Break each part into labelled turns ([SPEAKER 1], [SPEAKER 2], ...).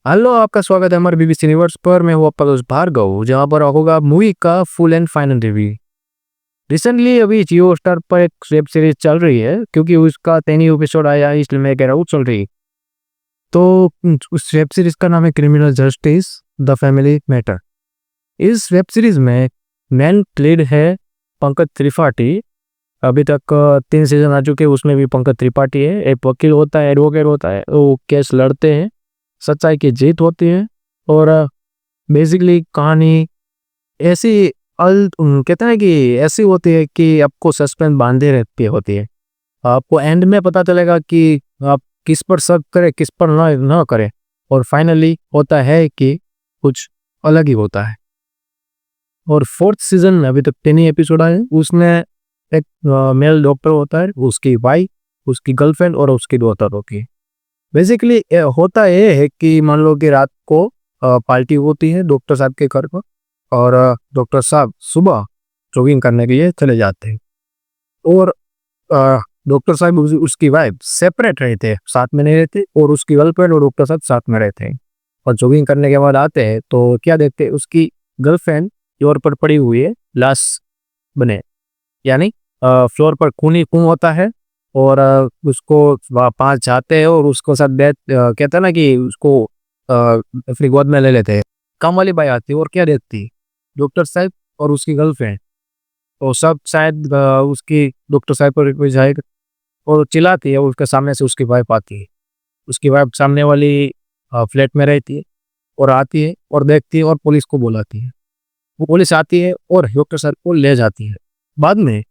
[SPEAKER 1] Hello, आपका स्वागत है हमारे बीबीसी यूनिवर्स पर। मैं हूँ आपका दोस्त भार्गव, जहाँ पर होगा मूवी का full and final review. Recently अभी जियो स्टार पर एक वेब सीरीज चल रही है, क्योंकि उसका 10वीं एपिसोड आया है, इसलिए मैं कह रहा हूँ चल रही। तो उस वेब सीरीज का नाम है criminal justice the family matter. इस वेब सीरीज में मेन लीड है पंकज त्रिपाठी। अभी तक 3 सीजन आ चुके हैं, उसमें भी पंकज त्रिपाठी है। एक वकील होता है, एडवोकेट होता है, वो केस लड़ते हैं, सच्चाई की जीत होती है। और बेसिकली कहानी ऐसी कहते हैं कि ऐसी होती है कि आपको सस्पेंस बांधे रहती होती है। आपको एंड में पता चलेगा कि आप किस पर शक करें, किस पर ना करें। और फाइनली होता है कि कुछ अलग ही होता है। और 4th सीजन अभी तक 10 ही एपिसोड आए हैं। उसमें एक मेल डॉक्टर होता है, उसकी वाइफ, उसकी गर्लफ्रेंड और उसकी डॉटर होती है। बेसिकली होता ये है कि मान लो कि रात को पार्टी होती है डॉक्टर साहब के घर पर। और डॉक्टर साहब सुबह जॉगिंग करने के लिए चले जाते हैं। और डॉक्टर साहब उसकी वाइफ सेपरेट रहते हैं, साथ में नहीं रहते। और उसकी गर्लफ्रेंड और डॉक्टर साहब साथ में रहते हैं। और जॉगिंग करने के बाद आते हैं तो क्या देखते हैं, उसकी गर्लफ्रेंड फ्लोर पर पड़ी हुई है, लाश बने, यानी फ्लोर पर खून ही खून होता है। और उसको पास जाते हैं और उसको साथ बैठ कहते हैं ना कि उसको अपनी गोद में ले लेते हैं। काम वाली बाई आती है और क्या देखती है, डॉक्टर साहब और उसकी गर्लफ्रेंड। तो सब शायद उसकी डॉक्टर साहब पर कोई जाएगा और चिल्लाती है। उसके सामने से उसकी वाइफ आती है। उसकी वाइफ सामने वाली फ्लैट में रहती है और आती है और देखती है और पुलिस को बुलाती है। वो पुलिस आती है और डॉक्टर साहब को ले जाती है। बाद में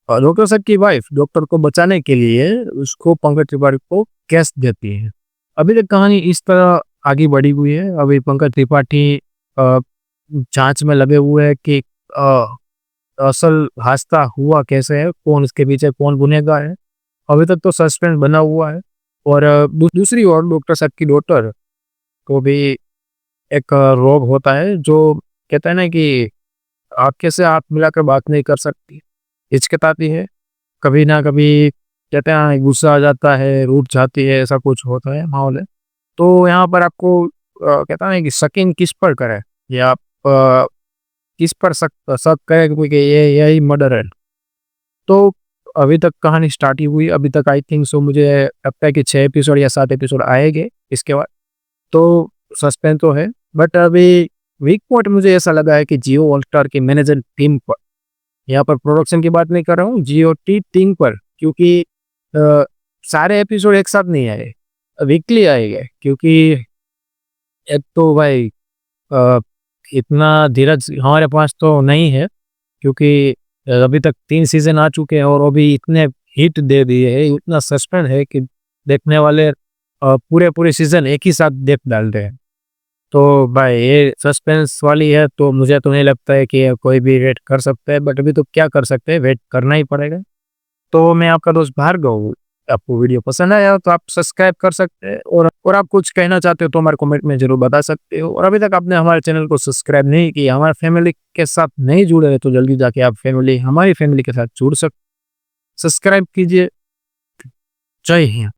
[SPEAKER 1] डॉक्टर साहब की वाइफ डॉक्टर को बचाने के लिए उसको पंकज त्रिपाठी को केस देती है। अभी तक कहानी इस तरह आगे बढ़ी हुई है। अभी पंकज त्रिपाठी अ, जांच में लगे हुए हैं कि अ, असल हादसा हुआ कैसे है, कौन इसके पीछे, कौन गुनहगार है। अभी तक तो सस्पेंस बना हुआ है। और दूसरी ओर डॉक्टर साहब की डॉटर को भी एक रोग होता है, जो कहता है ना कि आंखें से हाथ मिलाकर बात नहीं कर सकती, हिचकिचाती है। कभी ना कभी कहते हैं गुस्सा आ जाता है, रूठ जाती है, ऐसा कुछ होता है, माहौल है। तो यहाँ पर आपको कहता है कि शकीन किस पर करे, या आप किस पर शक शक करें क्योंकि ये यही मर्डर है। तो अभी तक कहानी स्टार्ट ही हुई। अभी तक आई थिंक सो मुझे लगता है कि 6 एपिसोड या 7 एपिसोड आएंगे इसके बाद। तो सस्पेंस तो है, बट अभी वीक पॉइंट मुझे ऐसा लगा है कि जियो हॉटस्टार की मैनेजर टीम पर, यहाँ पर प्रोडक्शन की बात नहीं कर रहा हूँ, जियो टी टीम पर, क्योंकि अ, सारे एपिसोड एक साथ नहीं आए, वीकली आएंगे। क्योंकि एक तो भाई अ, इतना धीरज हमारे पास तो नहीं है, क्योंकि अभी तक 3 सीजन आ चुके हैं और अभी इतने हिट दे दिए हैं, इतना सस्पेंस है कि देखने वाले पूरे पूरे सीजन एक ही साथ देख डाल रहे हैं। तो भाई ये सस्पेंस वाली है, तो मुझे तो नहीं लगता है कि कोई भी वेट कर सकता है। बट अभी तो क्या कर सकते हैं, वेट करना ही पड़ेगा। तो मैं आपका दोस्त भार्गव हूँ। आपको वीडियो पसंद आया तो आप सब्सक्राइब कर सकते हैं। और आप कुछ कहना चाहते हो तो हमारे कमेंट में जरूर बता सकते हो। और अभी तक आपने हमारे चैनल को सब्सक्राइब नहीं किया, हमारे फैमिली के साथ नहीं जुड़े हैं, तो जल्दी जाके आप हमारी फैमिली के साथ जुड़ सब्सक्राइब कीजिए। जय हिंद।